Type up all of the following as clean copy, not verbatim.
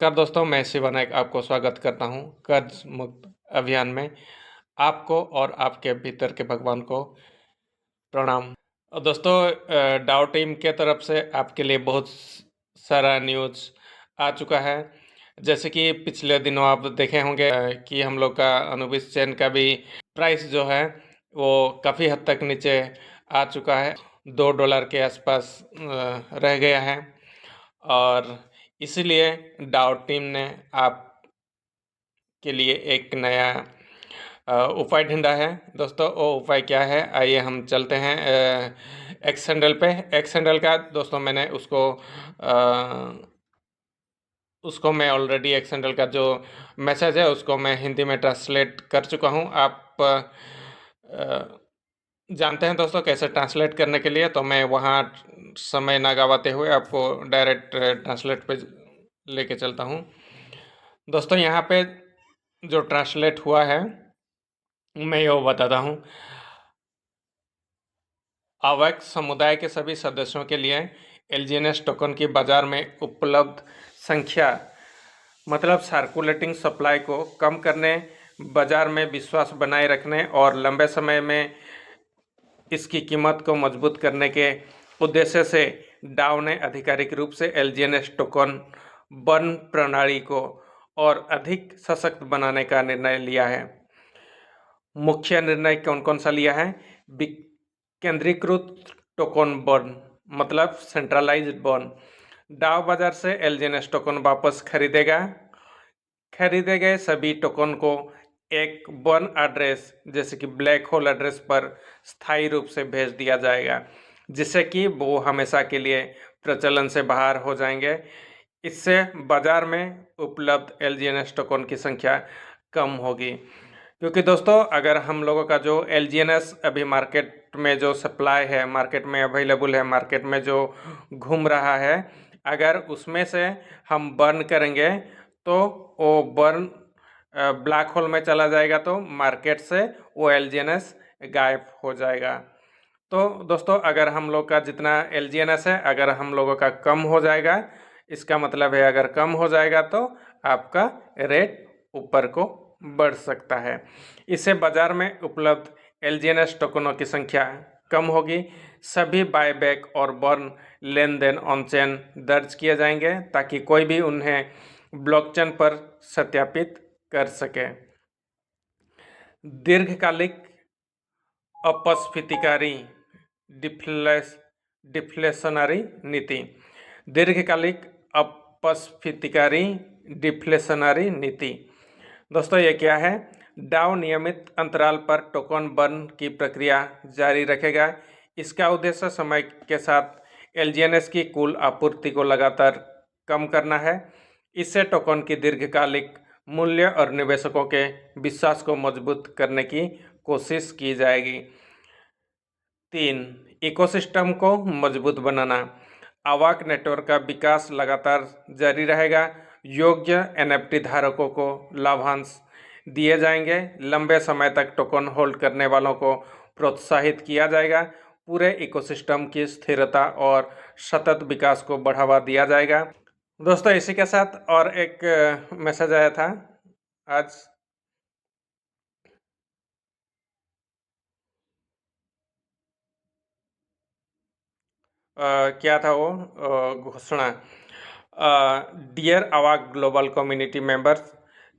नमस्कार दोस्तों, मैं शिवानायक आपको स्वागत करता हूँ कर्ज मुक्त अभियान में। आपको और आपके भीतर के भगवान को प्रणाम। दोस्तों, डाउ टीम के तरफ से आपके लिए बहुत सारा न्यूज़ आ चुका है। जैसे कि पिछले दिनों आप देखे होंगे कि हम लोग का अनुबिस चैन का भी प्राइस जो है वो काफ़ी हद तक नीचे आ चुका है। $2 के आसपास रह गया है और इसीलिए डाउ टीम ने आप के लिए एक नया उपाय ढूँढा है। दोस्तों, वो उपाय क्या है, आइए हम चलते हैं एक्स हैंडल पे। एक्स हैंडल का दोस्तों मैंने उसको मैं ऑलरेडी एक्स हैंडल का जो मैसेज है उसको मैं हिंदी में ट्रांसलेट कर चुका हूँ। आप जानते हैं दोस्तों कैसे ट्रांसलेट करने के लिए, तो मैं वहाँ समय ना गवाते हुए आपको डायरेक्ट ट्रांसलेट पे लेके चलता हूँ। दोस्तों, यहाँ पे जो ट्रांसलेट हुआ है मैं ये बताता हूँ। अवैध समुदाय के सभी सदस्यों के लिए एलजीएनएस टोकन की बाजार में उपलब्ध संख्या मतलब सर्कुलेटिंग सप्लाई को कम करने, बाजार में विश्वास बनाए रखने और लंबे समय में इसकी कीमत को मजबूत करने के उद्देश्य से डाउ ने आधिकारिक रूप से एलजीएनएस टोकन बर्न प्रणाली को और अधिक सशक्त बनाने का निर्णय लिया है। मुख्य निर्णय कौन कौन सा लिया है? केंद्रीकृत टोकन बर्न मतलब सेंट्रलाइज्ड बर्न। डाउ बाजार से एलजीएनएस टोकन वापस खरीदे गए सभी टोकन को एक बर्न एड्रेस जैसे कि ब्लैक होल एड्रेस पर स्थायी रूप से भेज दिया जाएगा, जिससे कि वो हमेशा के लिए प्रचलन से बाहर हो जाएंगे। इससे बाजार में उपलब्ध एलजीएनएस टोकन की संख्या कम होगी, क्योंकि दोस्तों अगर हम लोगों का जो एलजीएनएस अभी मार्केट में जो सप्लाई है, मार्केट में अवेलेबल है, मार्केट में जो घूम रहा है, अगर उसमें से हम बर्न करेंगे तो वो बर्न ब्लैक होल में चला जाएगा, तो मार्केट से वो एलजीएनएस गायब हो जाएगा। तो दोस्तों अगर हम लोग का जितना एलजीएनएस है अगर हम लोगों का कम हो जाएगा, इसका मतलब है अगर कम हो जाएगा तो आपका रेट ऊपर को बढ़ सकता है। इससे बाजार में उपलब्ध एलजीएनएस टोकनों की संख्या कम होगी। सभी बायबैक और बर्न लेन देन ऑन चेन दर्ज किए जाएंगे ताकि कोई भी उन्हें ब्लॉकचेन पर सत्यापित कर सके। दीर्घकालिक अपस्फीतिकारी डिफ्लेशनरी नीति। दीर्घकालिक अपस्फीतिकारी डिफ्लेशनरी नीति दोस्तों ये क्या है? डाउ नियमित अंतराल पर टोकन बर्न की प्रक्रिया जारी रखेगा। इसका उद्देश्य समय के साथ एलजीएनएस की कुल आपूर्ति को लगातार कम करना है। इससे टोकन की दीर्घकालिक मूल्य और निवेशकों के विश्वास को मजबूत करने की कोशिश की जाएगी। 3. इकोसिस्टम को मजबूत बनाना। अवाक नेटवर्क का विकास लगातार जारी रहेगा। योग्य एनएफटी धारकों को लाभांश दिए जाएंगे। लंबे समय तक टोकन होल्ड करने वालों को प्रोत्साहित किया जाएगा। पूरे इकोसिस्टम की स्थिरता और सतत विकास को बढ़ावा दिया जाएगा। दोस्तों इसी के साथ और एक मैसेज आया था आज। क्या था वो घोषणा? डियर अवाक ग्लोबल कम्युनिटी मेंबर्स,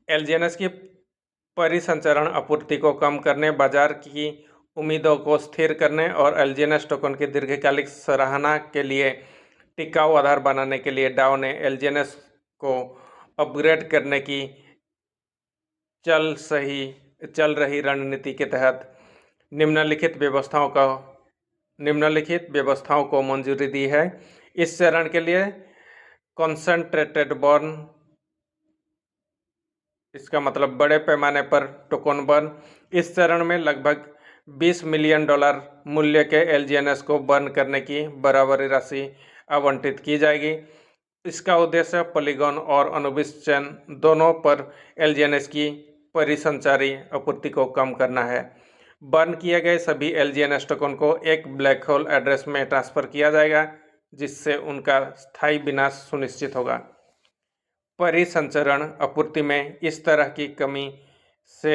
एलजीएनएस की परिसंचरण आपूर्ति को कम करने, बाजार की उम्मीदों को स्थिर करने और एलजीएनएस टोकन की दीर्घकालिक सराहना के लिए टिकाऊ आधार बनाने के लिए डाउ ने एलजीएनएस को अपग्रेड करने की चल रही रणनीति के तहत निम्नलिखित व्यवस्थाओं को मंजूरी दी है। इस चरण के लिए कॉन्सेंट्रेटेड बर्न, इसका मतलब बड़े पैमाने पर टोकन बर्न। इस चरण में लगभग $20 मिलियन मूल्य के एलजीएनएस को बर्न करने की बराबरी राशि आवंटित की जाएगी। इसका उद्देश्य पॉलीगॉन और अनुबिस चेन दोनों पर एलजीएनएस की परिसंचारी आपूर्ति को कम करना है। बर्न किए गए सभी एलजीएनएस टोकन को एक ब्लैक होल एड्रेस में ट्रांसफर किया जाएगा, जिससे उनका स्थायी विनाश सुनिश्चित होगा। परिसंचरण आपूर्ति में इस तरह की कमी से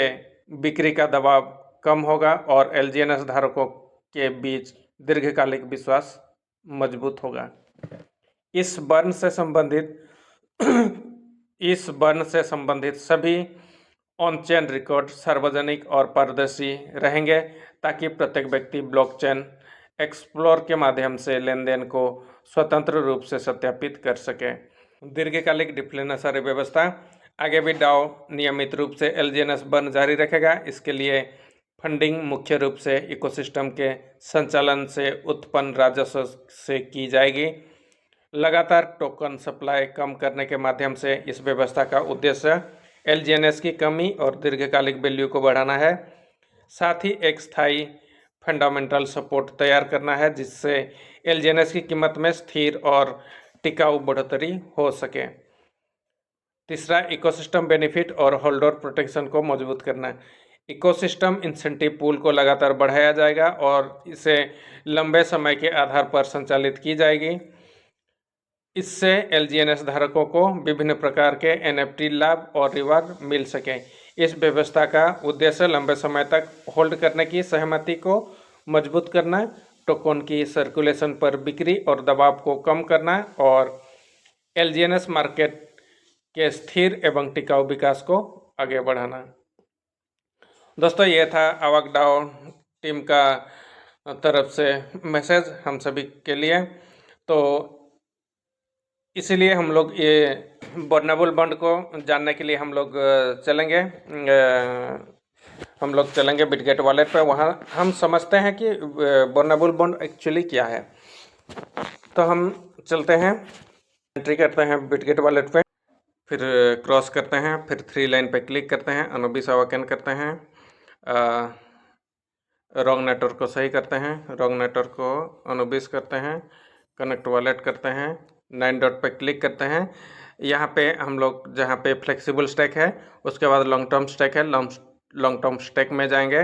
बिक्री का दबाव कम होगा और एलजीएनएस धारकों के बीच दीर्घकालिक विश्वास मजबूत होगा। इस बर्न से संबंधित सभी ऑन चेन रिकॉर्ड सार्वजनिक और पारदर्शी रहेंगे ताकि प्रत्येक व्यक्ति ब्लॉकचेन एक्सप्लोर के माध्यम से लेनदेन को स्वतंत्र रूप से सत्यापित कर सके। दीर्घकालिक डिफ्लेशनरी व्यवस्था, आगे भी डाओ नियमित रूप से एलजीएनएस बर्न जारी रखेगा। इसके लिए फंडिंग मुख्य रूप से इकोसिस्टम के संचालन से उत्पन्न राजस्व से की जाएगी। लगातार टोकन सप्लाई कम करने के माध्यम से इस व्यवस्था का उद्देश्य एलजीएनएस की कमी और दीर्घकालिक वैल्यू को बढ़ाना है। साथ ही एक स्थायी फंडामेंटल सपोर्ट तैयार करना है जिससे एलजीएनएस की कीमत में स्थिर और टिकाऊ बढ़ोतरी हो सके। तीसरा, इकोसिस्टम बेनिफिट और होल्डर प्रोटेक्शन को मजबूत करना है। इकोसिस्टम इंसेंटिव पूल को लगातार बढ़ाया जाएगा और इसे लंबे समय के आधार पर संचालित की जाएगी। इससे एलजीएनएस धारकों को विभिन्न प्रकार के एनएफटी लाभ और रिवार्ड मिल सके। इस व्यवस्था का उद्देश्य लंबे समय तक होल्ड करने की सहमति को मजबूत करना, टोकन की सर्कुलेशन पर बिक्री और दबाव को कम करना और एलजीएनएस मार्केट के स्थिर एवं टिकाऊ विकास को आगे बढ़ाना। दोस्तों, ये था आवाक डाओ टीम का तरफ से मैसेज हम सभी के लिए। तो इसीलिए हम लोग ये बर्नेबल बॉन्ड को जानने के लिए हम लोग चलेंगे बिटगेट वॉलेट पे। वहाँ हम समझते हैं कि बर्नेबल बॉन्ड एक्चुअली क्या है। तो हम चलते हैं, एंट्री करते हैं बिटगेट वॉलेट पे, फिर क्रॉस करते हैं, फिर 3 लाइन पे क्लिक करते हैं, अनुबिस अवाकन करते हैं, रॉन्ग नेटवर्क को सही करते हैं, रॉन्ग नेटवर्क को अनुबिस करते हैं, कनेक्ट वॉलेट करते हैं, 9 डॉट पे क्लिक करते हैं। यहाँ पे हम लोग जहाँ पे फ्लेक्सिबल स्टैक है उसके बाद लॉन्ग टर्म स्टैक है, लॉन्ग टर्म स्टैक में जाएंगे,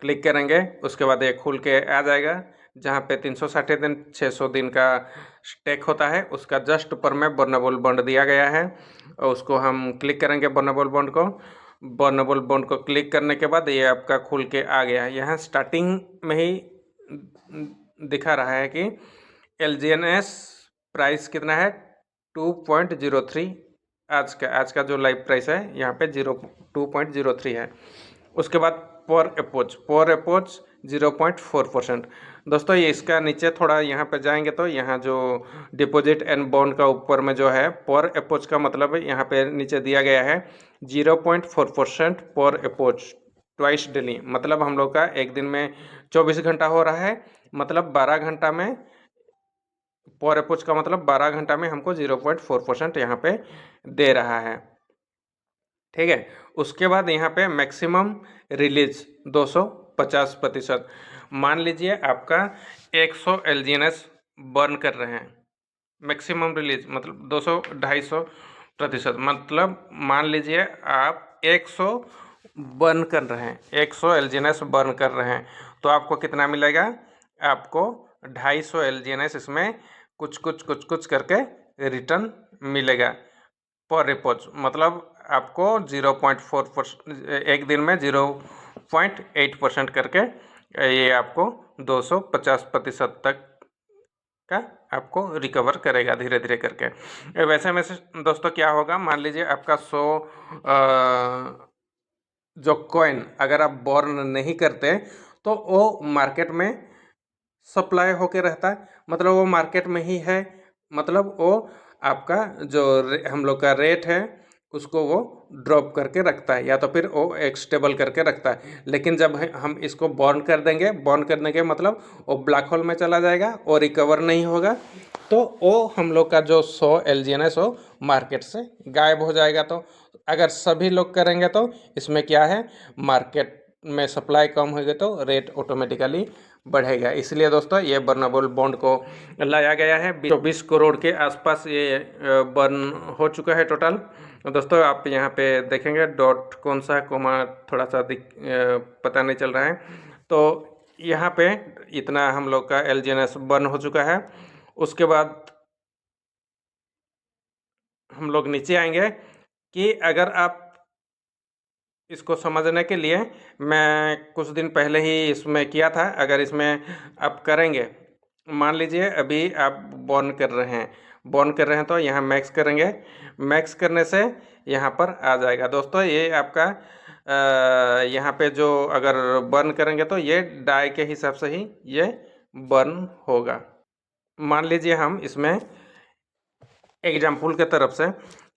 क्लिक करेंगे, उसके बाद ये खुल के आ जाएगा जहाँ पे 360 दिन 600 दिन का स्टैक होता है। उसका जस्ट ऊपर में बर्नेबल बॉन्ड दिया गया है और उसको हम क्लिक करेंगे बर्नेबल बॉन्ड को। बर्नेबल बॉन्ड को क्लिक करने के बाद ये आपका खुल के आ गया है। यहाँ स्टार्टिंग में ही दिखा रहा है कि एलजीएनएस प्राइस कितना है 2.03। आज का जो लाइव प्राइस है यहाँ पे 2.03 है। उसके बाद पर अप्रोच 0.4%। दोस्तों, ये इसका नीचे थोड़ा यहाँ पे जाएंगे तो यहाँ जो डिपॉजिट एंड बॉन्ड का ऊपर में जो है पर अप्रोच का मतलब यहाँ पे नीचे दिया गया है 0.4% पर अप्रोच ट्वाइस डेली। मतलब हम लोग का एक दिन में 24 घंटा हो रहा है, मतलब 12 घंटा में पर अप्रोच का मतलब 12 घंटा में हमको 0.4% यहाँ पे दे रहा है। ठीक है। उसके बाद यहाँ पे मैक्सिमम रिलीज 250%। मान लीजिए आपका 100 एलजीएनएस बर्न कर रहे हैं, मैक्सिमम रिलीज मतलब 200-250%। मतलब मान लीजिए आप 100 बर्न कर रहे हैं, 100 एलजीएनएस बर्न कर रहे हैं, तो आपको कितना मिलेगा? आपको 250 एलजीएनएस इसमें कुछ करके रिटर्न मिलेगा पर रिपोज। मतलब आपको 0.4% एक दिन में 0.8% करके ये आपको 250% तक का आपको रिकवर करेगा धीरे धीरे करके। वैसे में से दोस्तों क्या होगा, मान लीजिए आपका 100 जो कॉइन अगर आप बर्न नहीं करते तो वो मार्केट में सप्लाई होके रहता है, मतलब वो मार्केट में ही है, मतलब वो आपका जो हम लोग का रेट है उसको वो ड्रॉप करके रखता है या तो फिर वो एक स्टेबल करके रखता है। लेकिन जब हम इसको बर्न कर देंगे, बर्न करने के मतलब वो ब्लैक होल में चला जाएगा और रिकवर नहीं होगा, तो वो हम लोग का जो 100 एलजीएनएस वो मार्केट से गायब हो जाएगा। तो अगर सभी लोग करेंगे तो इसमें क्या है, मार्केट में सप्लाई कम होगी तो रेट ऑटोमेटिकली बढ़ेगा। इसलिए दोस्तों ये बर्नेबल बॉन्ड को लाया गया है। 24 करोड़ के आसपास ये बर्न हो चुका है टोटल। दोस्तों आप यहाँ पे देखेंगे डॉट कौन सा कोमा थोड़ा सा पता नहीं चल रहा है, तो यहाँ पे इतना हम लोग का एलजीएनएस बर्न हो चुका है। उसके बाद हम लोग नीचे आएंगे कि अगर आप इसको समझने के लिए मैं कुछ दिन पहले ही इसमें किया था, अगर इसमें आप करेंगे, मान लीजिए अभी आप बॉर्न कर रहे हैं, बॉर्न कर रहे हैं तो यहाँ मैक्स करेंगे, मैक्स करने से यहाँ पर आ जाएगा दोस्तों। ये आपका यहाँ पे जो अगर बर्न करेंगे तो ये डाई के हिसाब से ही ये बर्न होगा। मान लीजिए हम इसमें एग्जाम्पल के तरफ से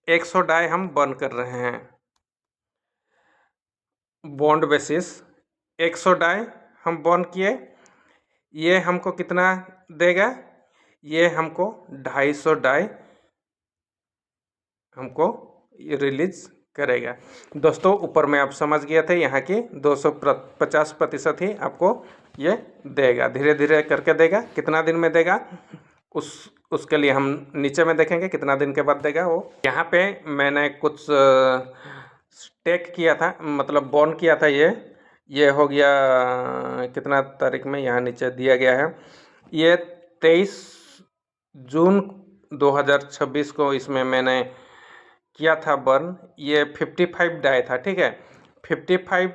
100 डाई हम बर्न कर रहे हैं, बॉन्ड बेसिस 100 डाई हम बर्न किए, ये हमको कितना देगा, ये हमको 250 डाई हमको रिलीज करेगा दोस्तों। ऊपर में आप समझ गए थे यहाँ की 250% ही आपको ये देगा, धीरे धीरे करके देगा। कितना दिन में देगा उसके लिए हम नीचे में देखेंगे कितना दिन के बाद देगा वो। यहाँ पे मैंने कुछ स्टेक किया था, मतलब बॉन्ड किया था, ये हो गया कितना तारीख में, यहाँ नीचे दिया गया है, ये 23 जून 2026 को इसमें मैंने किया था बर्न। ये 55 डाई था, ठीक है। 55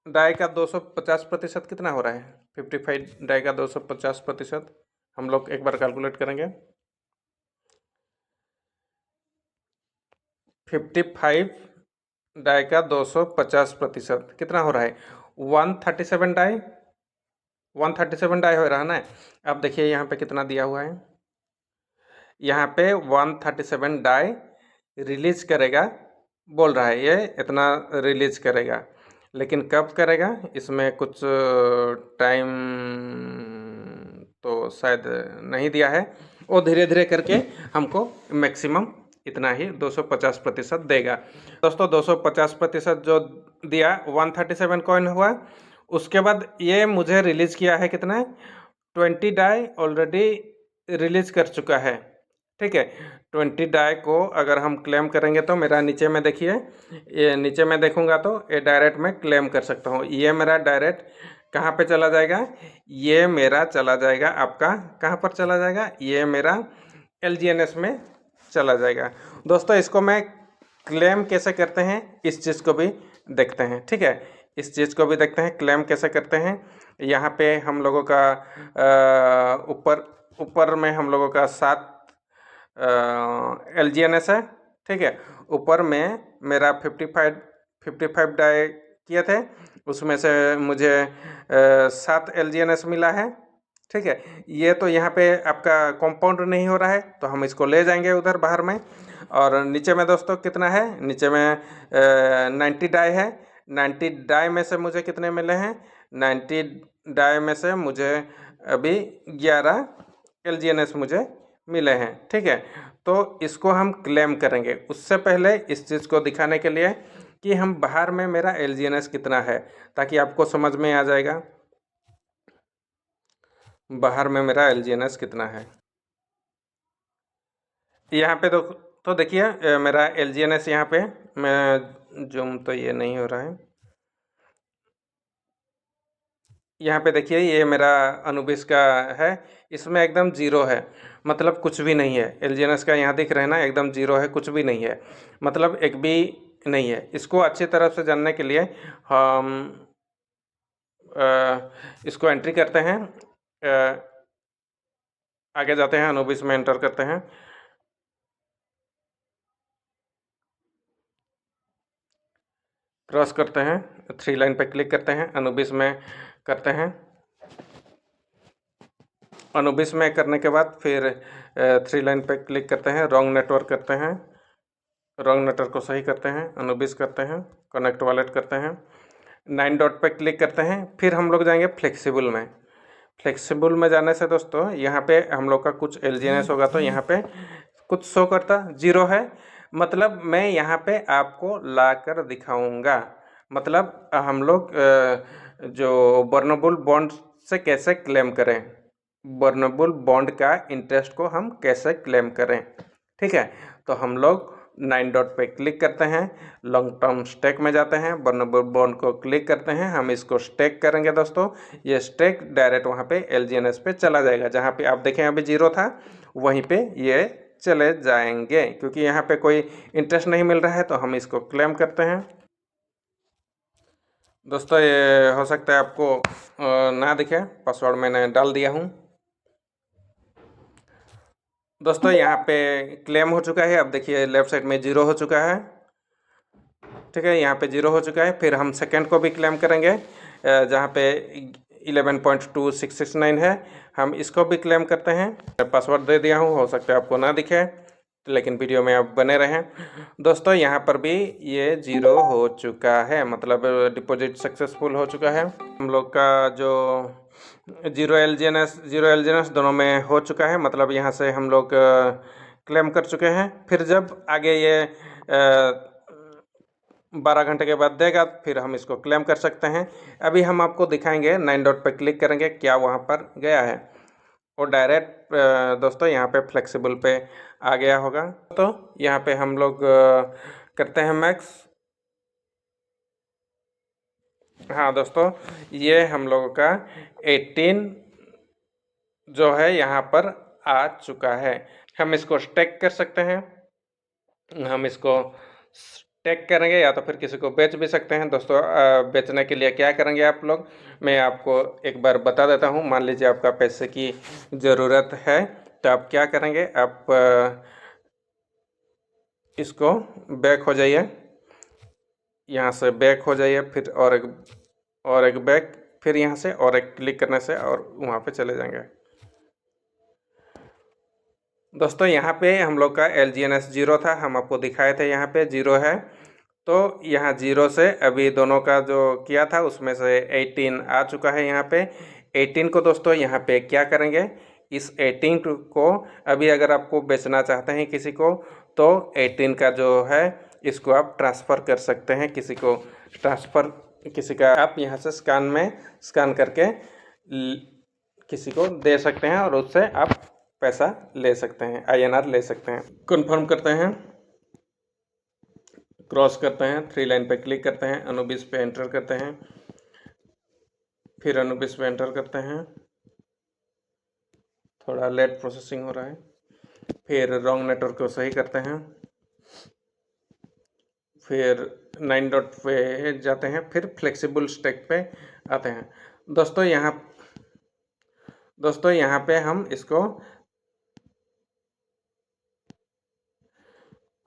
डाई का 250% कितना हो रहा है, 55 डाई का 250% हम लोग एक बार कैलकुलेट करेंगे। 55 डाई का 250% कितना हो रहा है, 137 डाई, 137 डाई हो रहा है ना। अब देखिए यहाँ पे कितना दिया हुआ है, यहाँ पे 137 डाई रिलीज करेगा बोल रहा है, ये इतना रिलीज करेगा, लेकिन कब करेगा इसमें कुछ टाइम तो शायद नहीं दिया है। वो धीरे धीरे करके हमको मैक्सिमम इतना ही 250% देगा दोस्तों। 250% जो दिया 137 कॉइन हुआ। उसके बाद ये मुझे रिलीज किया है कितना, 20 डाई ऑलरेडी रिलीज कर चुका है, ठीक है। 20 डाई को अगर हम क्लेम करेंगे तो मेरा नीचे में देखिए, ये नीचे में देखूंगा तो ये डायरेक्ट मैं क्लेम कर सकता हूँ। ये मेरा डायरेक्ट कहाँ पे चला जाएगा, ये मेरा चला जाएगा आपका कहाँ पर चला जाएगा, ये मेरा LGNS में चला जाएगा दोस्तों। इसको मैं क्लेम कैसे करते हैं इस चीज़ को भी देखते हैं, ठीक है। इस चीज़ को भी देखते हैं क्लेम कैसे करते हैं। यहाँ पे हम लोगों का ऊपर में हम लोगों का 7 LGNS है, ठीक है। ऊपर में मेरा 55 डाई किए थे, उसमें से मुझे 7 LGNS मिला है, ठीक है। ये तो यहाँ पे आपका कंपाउंड नहीं हो रहा है तो हम इसको ले जाएंगे उधर बाहर में। और नीचे में दोस्तों कितना है, नीचे में 90 डाई है। 90 डाई में से मुझे कितने मिले हैं, 90 डाई में से मुझे अभी 11 LGNS मुझे मिले हैं, ठीक है। तो इसको हम क्लेम करेंगे। उससे पहले इस चीज़ को दिखाने के लिए कि हम बाहर में मेरा LGNS कितना है, ताकि आपको समझ में आ जाएगा बाहर में मेरा LGNS कितना है। यहाँ पे तो देखिए मेरा LGNS यहाँ पे, मैं जूम तो ये नहीं हो रहा है, यहाँ पे देखिए ये मेरा अनुबिस का है, इसमें एकदम जीरो है, मतलब कुछ भी नहीं है। LGNS का यहाँ दिख रहा है ना, एकदम जीरो है, कुछ भी नहीं है, मतलब एक भी नहीं है। इसको अच्छी तरह से जानने के लिए हम इसको एंट्री करते हैं, आगे जाते हैं, अनुबिस में एंटर करते हैं। क्रॉस करते हैं, 3 लाइन पर क्लिक करते हैं, अनुबिस में करते हैं। अनुबिस में करने के बाद फिर 3 लाइन पे क्लिक करते हैं, रॉन्ग नेटवर्क करते हैं, रॉन्ग नेटवर्क को सही करते हैं, अनुबिस करते हैं, कनेक्ट वॉलेट करते हैं, 9 डॉट पे क्लिक करते हैं। फिर हम लोग जाएंगे फ्लेक्सिबल में। फ्लेक्सिबल में जाने से दोस्तों यहाँ पे हम लोग का कुछ LGNS होगा, तो यहाँ पे कुछ शो करता जीरो है, मतलब मैं यहाँ पे आपको ला कर दिखाऊँगा। मतलब हम लोग जो बर्नेबल बॉन्ड से कैसे क्लेम करें, बर्नेबल बॉन्ड का इंटरेस्ट को हम कैसे क्लेम करें, ठीक है। तो हम लोग 9 डॉट पे क्लिक करते हैं, लॉन्ग टर्म स्टेक में जाते हैं, बर्नेबल बॉन्ड को क्लिक करते हैं, हम इसको स्टेक करेंगे दोस्तों। ये स्टेक डायरेक्ट वहाँ पे LGNS पे चला जाएगा, जहाँ पे आप देखें अभी जीरो था वहीं पे ये चले जाएंगे, क्योंकि यहाँ पे कोई इंटरेस्ट नहीं मिल रहा है तो हम इसको क्लेम करते हैं। दोस्तों ये हो सकता है आपको ना दिखे, पासवर्ड मैंने डाल दिया हूँ। दोस्तों यहाँ पे क्लेम हो चुका है। अब देखिए लेफ्ट साइड में 0 हो चुका है। ठीक है, यहाँ पे 0 हो चुका है। फिर हम सेकंड को भी क्लेम करेंगे, जहाँ पे 11.2669 है, हम इसको भी क्लेम करते हैं। पासवर्ड दे दिया हूँ, हो सकता है आपको ना दिखे, लेकिन वीडियो में आप बने रहें। दोस्तों यहाँ पर भी ये 0 हो चुका है, मतलब डिपॉजिट सक्सेसफुल हो चुका है। हम लोग का जो 0 LGNS दोनों में हो चुका है, मतलब यहाँ से हम लोग क्लेम कर चुके हैं। फिर जब आगे ये 12 घंटे के बाद देगा, फिर हम इसको क्लेम कर सकते हैं। अभी हम आपको दिखाएंगे, 9 डॉट पर क्लिक करेंगे, क्या वहाँ पर गया है। और डायरेक्ट दोस्तों यहाँ पे फ्लेक्सिबल पे आ गया होगा। तो यहाँ पे हम लोग करते हैं मैक्स। हाँ दोस्तों, ये हम लोगों का 18 जो है यहाँ पर आ चुका है। हम इसको स्टेक कर सकते हैं, हम इसको स्टेक करेंगे या तो फिर किसी को बेच भी सकते हैं। दोस्तों बेचने के लिए क्या करेंगे आप लोग, मैं आपको एक बार बता देता हूँ। मान लीजिए आपका पैसे की ज़रूरत है, तो आप क्या करेंगे, आप इसको बैक हो जाइए, यहाँ से बैक हो जाइए, फिर और एक बैक, फिर यहाँ से और एक क्लिक करने से और वहाँ पे चले जाएंगे। दोस्तों यहाँ पे हम लोग का LGNS 0 था, हम आपको दिखाए थे, यहाँ पे 0 है। तो यहाँ 0 से अभी दोनों का जो किया था उसमें से 18 आ चुका है। यहाँ पे 18 को दोस्तों यहाँ पे क्या करेंगे, इस 18 को अभी अगर आपको बेचना चाहते हैं किसी को, तो 18 का जो है इसको आप ट्रांसफ़र कर सकते हैं, किसी को ट्रांसफ़र, किसी का आप यहाँ से स्कैन करके किसी को दे सकते हैं और उससे आप पैसा ले सकते हैं, INR ले सकते हैं। कन्फर्म करते हैं, क्रॉस करते हैं, 3 लाइन पे क्लिक करते हैं, अनुबिस पे एंटर करते हैं, फिर अनुबिस पे एंटर करते हैं। थोड़ा लेट प्रोसेसिंग हो रहा है। फिर रॉन्ग नेटवर्क को सही करते हैं, फिर 9 डॉट पे जाते हैं, फिर फ्लेक्सिबल स्टेक पे आते हैं। दोस्तों यहाँ पे हम इसको,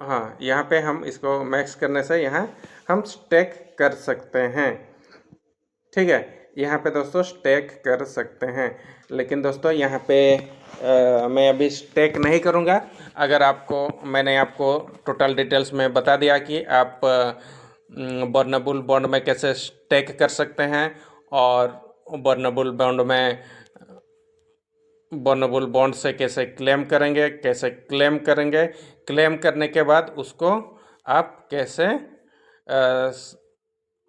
हाँ यहाँ पे हम इसको मैक्स करने से यहाँ हम स्टेक कर सकते हैं। ठीक है, यहाँ पे दोस्तों स्टेक कर सकते हैं, लेकिन दोस्तों यहाँ पे मैं अभी स्टेक नहीं करूँगा। अगर आपको, मैंने आपको टोटल डिटेल्स में बता दिया कि आप बर्नेबल बॉन्ड में कैसे स्टेक कर सकते हैं, और बर्नेबल बॉन्ड से कैसे क्लेम करेंगे, क्लेम करने के बाद उसको आप कैसे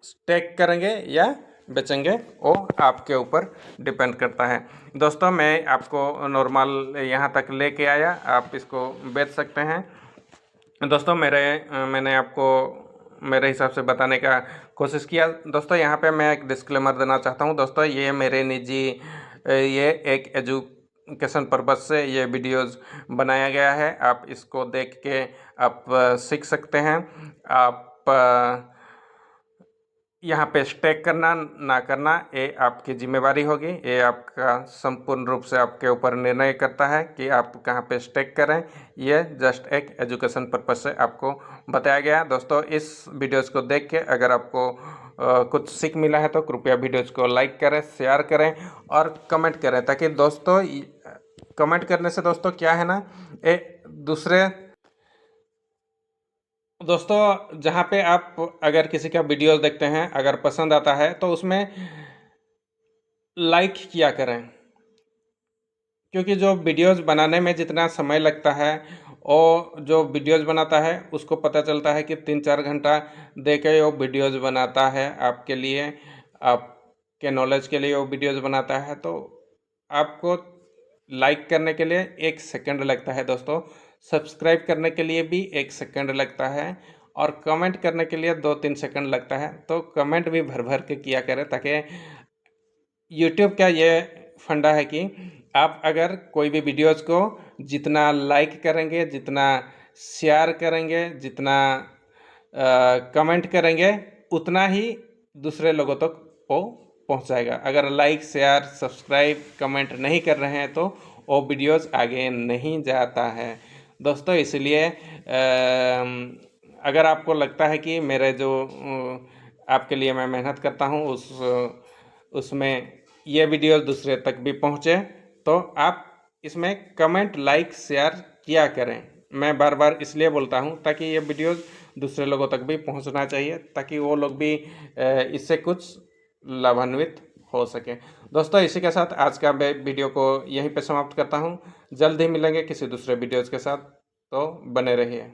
स्टेक करेंगे या बेचेंगे, वो आपके ऊपर डिपेंड करता है। दोस्तों मैं आपको नॉर्मल यहाँ तक लेके आया, आप इसको बेच सकते हैं। दोस्तों मैंने आपको मेरे हिसाब से बताने का कोशिश किया। दोस्तों यहाँ पे मैं एक डिस्क्लेमर देना चाहता हूँ। दोस्तों ये मेरे निजी, ये एक एजुकेशन पर्पज़ से ये वीडियोस बनाया गया है। आप इसको देख के आप सीख सकते हैं। आप यहाँ पे स्टेक करना ना करना ये आपकी जिम्मेवारी होगी, ये आपका संपूर्ण रूप से आपके ऊपर निर्णय करता है कि आप कहाँ पे स्टेक करें। ये जस्ट एक एजुकेशन पर्पज़ से आपको बताया गया। दोस्तों इस वीडियोज़ को देख के अगर आपको कुछ सीख मिला है तो कृपया वीडियोज़ को लाइक करें, शेयर करें और कमेंट करें, ताकि दोस्तों कमेंट करने से दोस्तों क्या है ना, दोस्तों जहाँ पे आप अगर किसी का वीडियो देखते हैं, अगर पसंद आता है तो उसमें लाइक किया करें, क्योंकि जो वीडियोस बनाने में जितना समय लगता है, और जो वीडियोस बनाता है उसको पता चलता है कि 3-4 घंटा दे के वो वीडियोस बनाता है आपके लिए, आपके नॉलेज के लिए वो वीडियोस बनाता है। तो आपको लाइक करने के लिए 1 सेकंड लगता है दोस्तों, सब्सक्राइब करने के लिए भी 1 सेकंड लगता है, और कमेंट करने के लिए 2-3 सेकंड लगता है। तो कमेंट भी भर भर के किया करें, ताकि यूट्यूब का ये फंडा है कि आप अगर कोई भी वीडियोज़ को जितना लाइक करेंगे, जितना शेयर करेंगे, जितना कमेंट करेंगे, उतना ही दूसरे लोगों तक वो पहुंचाएगा। अगर लाइक शेयर सब्सक्राइब कमेंट नहीं कर रहे हैं तो वो वीडियोज़ आगे नहीं जाता है दोस्तों। इसलिए अगर आपको लगता है कि मेरे जो आपके लिए मैं मेहनत करता हूँ उसमें ये वीडियो दूसरे तक भी पहुँचे, तो आप इसमें कमेंट लाइक शेयर किया करें। मैं बार बार इसलिए बोलता हूँ ताकि ये वीडियोज़ दूसरे लोगों तक भी पहुँचना चाहिए, ताकि वो लोग भी इससे कुछ लाभान्वित हो सके। दोस्तों इसी के साथ आज का वीडियो को यहीं पे समाप्त करता हूँ। जल्द ही मिलेंगे किसी दूसरे वीडियोज़ के साथ, तो बने रहिए।